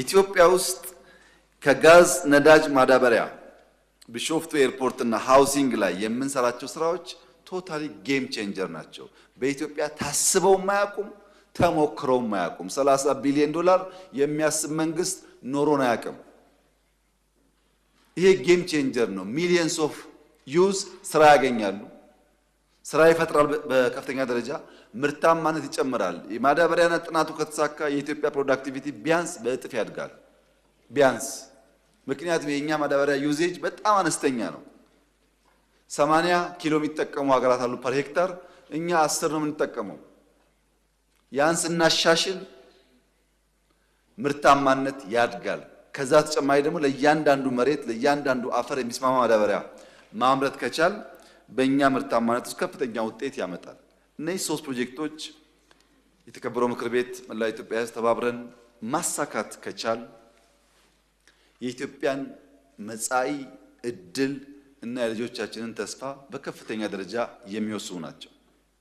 ኢትዮጵያ ውስጥ ከጋዝ ነዳጅ ማዳበሪያ ቢሾፍቱ ኤርፖርት እና ሃውሲንግ ላይ የምንሰራቸው ስራዎች ቶታሊ ጌም ቼንጀር ናቸው። በኢትዮጵያ ታስበው ማያቁም ተሞክረው ማያቁም 30 ቢሊዮን ዶላር የሚያስብ መንግስት ኖሮን አያውቅም። ይሄ ጌም ቼንጀር ነው። ሚሊየንስ ኦፍ ዩዝ ስራ ያገኛሉ፣ ስራ ይፈጥራል፣ በከፍተኛ ደረጃ ምርታማነት ይጨምራል። የማዳበሪያና ጥናቱ ከተሳካ የኢትዮጵያ ፕሮዳክቲቪቲ ቢያንስ በእጥፍ ያድጋል። ቢያንስ ምክንያቱም የኛ ማዳበሪያ ዩዜጅ በጣም አነስተኛ ነው። 80 ኪሎ የሚጠቀሙ ሀገራት አሉ ፐር ሄክታር፣ እኛ 10 ነው የምንጠቀመው። ያን ስናሻሽል ምርታማነት ያድጋል። ከዛ ተጨማሪ ደግሞ ለእያንዳንዱ መሬት ለእያንዳንዱ አፈር የሚስማማ ማዳበሪያ ማምረት ከቻል በእኛ ምርታማነት ውስጥ ከፍተኛ ውጤት ያመጣል። እነዚህ 3 ፕሮጀክቶች የተከበረው ምክር ቤት መላ ኢትዮጵያ ሕዝብ ተባብረን ማሳካት ከቻል የኢትዮጵያን መጻኢ እድል እና የልጆቻችንን ተስፋ በከፍተኛ ደረጃ የሚወስኑ ናቸው።